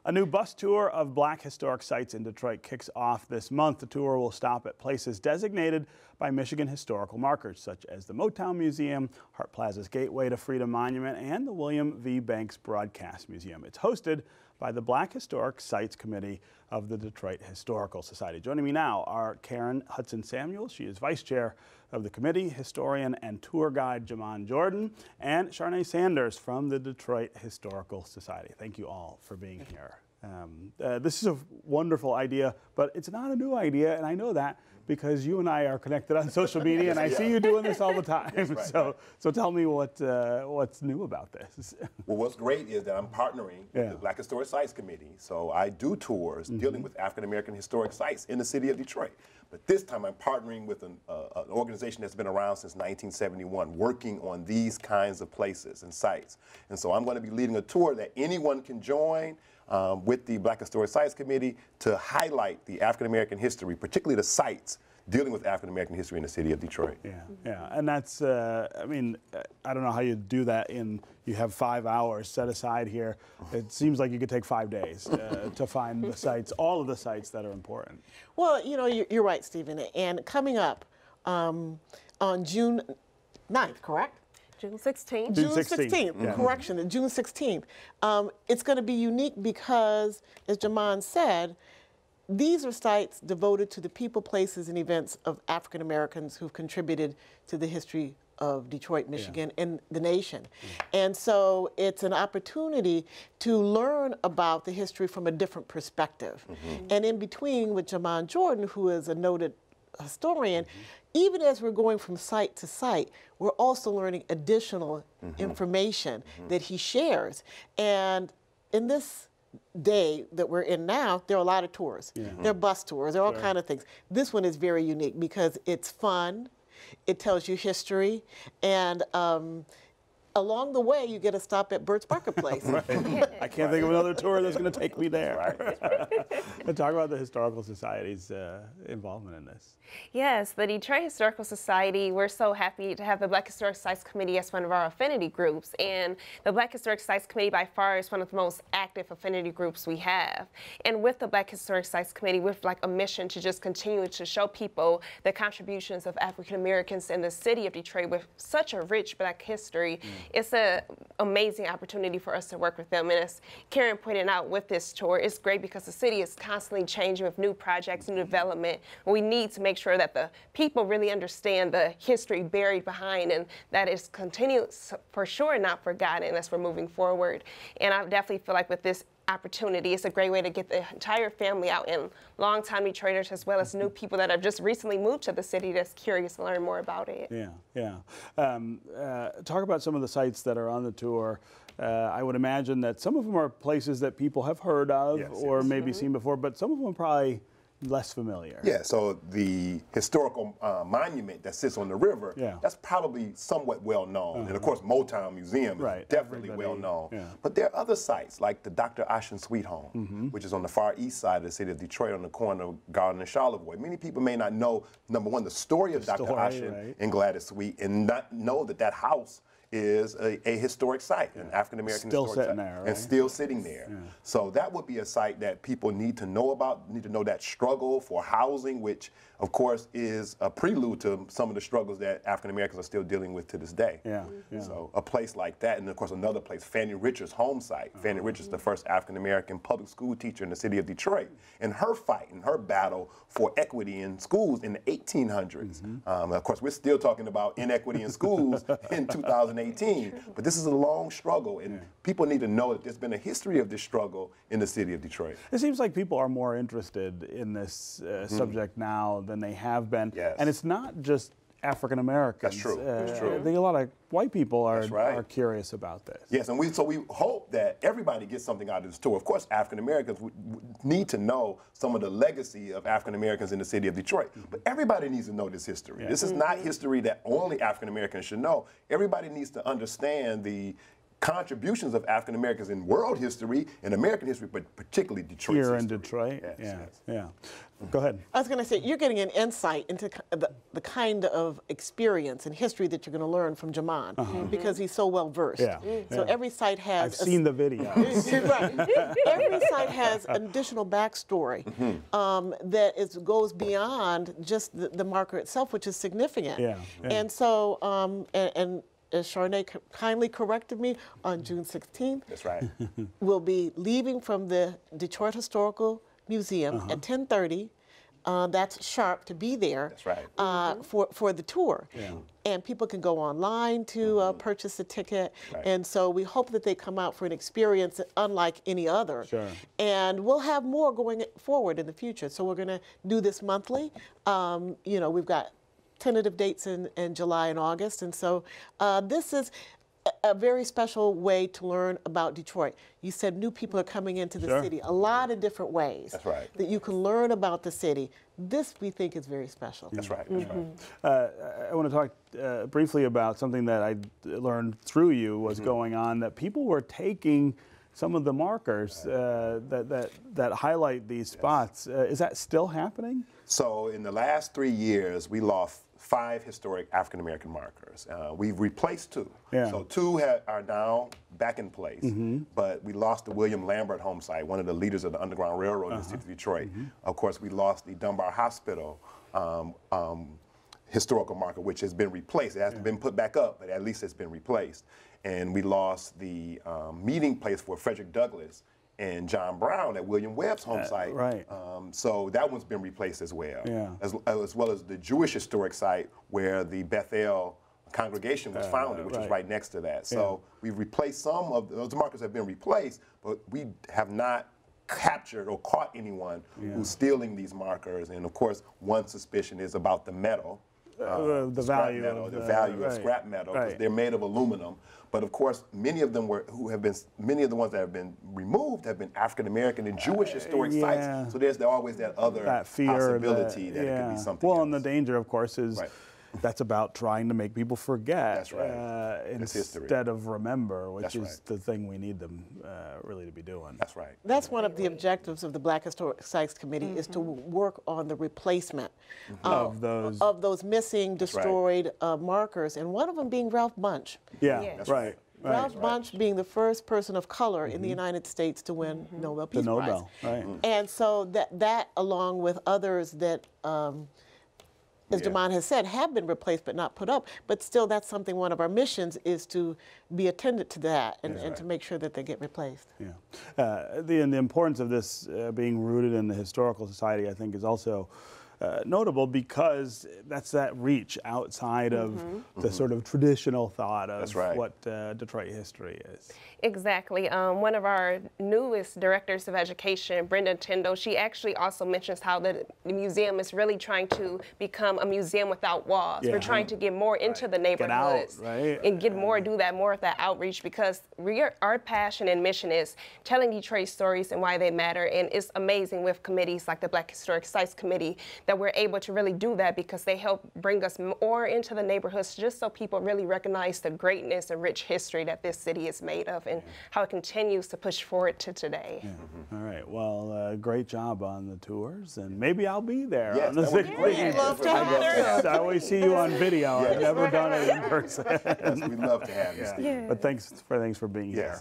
A new bus tour of Black historic sites in Detroit kicks off this month. The tour will stop at places designated by Michigan historical markers, such as the Motown Museum, Hart Plaza's Gateway to Freedom Monument, and the William V. Banks Broadcast Museum. It's hosted by the Black Historic Sites Committee of the Detroit Historical Society. Joining me now are Karen Hudson Samuels. She is vice chair of the committee, historian and tour guide Jamon Jordan, and Sharnae Sanders from the Detroit Historical Society. Thank you all for being here. This is a wonderful idea, but it's not a new idea, and I know that because you and I are connected on social media, and I see you doing this all the time. Right. So tell me what's new about this. Well, what's great is that I'm partnering with the Black Historic Sites Committee. So I do tours dealing with African-American historic sites in the city of Detroit. But this time I'm partnering with an organization that's been around since 1971, working on these kinds of places and sites. And so I'm going to be leading a tour that anyone can join with the Black Historic Sites Committee to highlight the African-American history, particularly the sites dealing with African-American history in the city of Detroit. Yeah, and that's, I mean, I don't know how you do that you have 5 hours set aside here. It seems like you could take 5 days to find the sites, all of the sites that are important. Well, you know, you're right, Stephen, and coming up on June 9th, correct? June 16th. June 16th, correction, June 16th. It's going to be unique because, as Jamon said, these are sites devoted to the people, places, and events of African Americans who've contributed to the history of Detroit, Michigan, and the nation. And so it's an opportunity to learn about the history from a different perspective. And in between with Jamon Jordan, who is a noted historian, even as we're going from site to site, we're also learning additional information that he shares. And in this day that we're in now, there are a lot of tours. There are bus tours, there are all kinds of things. This one is very unique because it's fun, it tells you history, and along the way, you get a stop at Burt's Marketplace. I can't think of another tour that's going to take me there. And talk about the Historical Society's involvement in this. Yes, the Detroit Historical Society, we're so happy to have the Black Historic Sites Committee as one of our affinity groups. And the Black Historic Sites Committee by far is one of the most active affinity groups we have. And with the Black Historic Sites Committee, we're like a mission to just continue to show people the contributions of African Americans in the city of Detroit with such a rich Black history. It's an amazing opportunity for us to work with them. And as Karen pointed out with this tour, it's great because the city is constantly changing with new projects, new development. We need to make sure that the people really understand the history buried behind and that it's continuous, for sure not forgotten as we're moving forward. And I definitely feel like with this opportunity, it's a great way to get the entire family out and longtime Detroiters as well as new people that have just recently moved to the city that's curious to learn more about it. Talk about some of the sites that are on the tour. I would imagine that some of them are places that people have heard of or maybe seen before, but some of them are probably less familiar. Yeah, so the historical monument that sits on the river, that's probably somewhat well known. And of course, Motown Museum is definitely well known. But there are other sites like the Dr. Ashen Sweet Home, which is on the far east side of the city of Detroit on the corner of Garden and Charlevoix. Many people may not know, number one, the story of Dr. Ashen and Gladys Sweet, and not know that that house is a historic site, an African-American historic site. And still sitting there. So that would be a site that people need to know about, need to know that struggle for housing, which of course is a prelude to some of the struggles that African-Americans are still dealing with to this day. So a place like that, and of course another place, Fannie Richards' home site. Fannie Richards, the first African-American public school teacher in the city of Detroit, and her fight and her battle for equity in schools in the 1800s. Of course, we're still talking about inequity in schools in 2018, but this is a long struggle, and people need to know that there's been a history of this struggle in the city of Detroit. It seems like people are more interested in this subject now than they have been, and it's not just African Americans. That's true. That's true. I think a lot of white people are curious about this. Yes, and so we hope that everybody gets something out of this tour. Of course, African Americans need to know some of the legacy of African Americans in the city of Detroit. But everybody needs to know this history. This is not history that only African Americans should know. Everybody needs to understand the contributions of African Americans in world history, in American history, but particularly Detroit's history. Here in Detroit, yes, yeah, yes. yeah. Go ahead. I was going to say, you're getting an insight into the kind of experience and history that you're going to learn from Jamon, because he's so well versed. Yeah. So every site has... I've seen the video. Right. Every site has an additional backstory that goes beyond just the marker itself, which is significant. Yeah. And so, and as Charnay kindly corrected me, on June 16th, That's right. we'll be leaving from the Detroit Historical Museum at 10:30. That's sharp to be there. That's right. For the tour. Yeah. And people can go online to purchase a ticket. Right. And so we hope that they come out for an experience unlike any other. Sure. And we'll have more going forward in the future. So we're going to do this monthly. You know, we've got tentative dates in July and August. And so this is a very special way to learn about Detroit. You said new people are coming into the city. A lot of different ways that you can learn about the city. This, we think, is very special. That's right. That's right. I want to talk briefly about something that I learned through you was going on, that people were taking some of the markers that highlight these spots. Is that still happening? So in the last 3 years, we lost 5 historic African-American markers. We've replaced 2. Yeah. So 2 are now back in place, but we lost the William Lambert home site, one of the leaders of the Underground Railroad in the city of Detroit. Of course, we lost the Dunbar Hospital historical marker, which has been replaced. It hasn't been put back up, but at least it's been replaced. And we lost the meeting place for Frederick Douglass and John Brown at William Webb's home site. Right. So that one's been replaced as well. Yeah. As well as the Jewish historic site where the Bethel congregation was founded, which is right next to that. So we've replaced some of those markers have been replaced, but we have not captured or caught anyone who's stealing these markers. And of course, one suspicion is about the metal. The value of scrap metal, because they're made of aluminum. But of course, many of them many of the ones that have been removed have been African American and Jewish historic sites. So there's always that other possibility that it could be something else. And the danger, of course, is that's about trying to make people forget. That's right. Instead of remember, which is the thing we need them really to be doing. That's right. That's one of the objectives of the Black Historic Sites Committee, is to work on the replacement of those missing, destroyed markers, and one of them being Ralph Bunche. Yeah, that's right. Ralph Bunche being the first person of color in the United States to win Nobel Peace Prize. Right. And so that along with others that as Jamon has said, have been replaced but not put up. But still, that's something, one of our missions is to be attendant to that and to make sure that they get replaced. Yeah. The importance of this being rooted in the Historical Society, I think, is also notable because that's that reach outside of the sort of traditional thought of what Detroit history is. Exactly. One of our newest directors of education, Brenda Tyndall, she actually also mentions how the museum is really trying to become a museum without walls. We're trying to get more into the neighborhoods and get more, do that more of that outreach, because our passion and mission is telling Detroit stories and why they matter. And it's amazing with committees like the Black Historic Sites Committee that we're able to really do that, because they help bring us more into the neighborhoods just so people really recognize the greatness and rich history that this city is made of and how it continues to push forward to today. All right. Well, great job on the tours, and maybe I'll be there on the 16th. I always see you on video. I've never done it in person. We'd love to have you, Steve. But thanks for being here.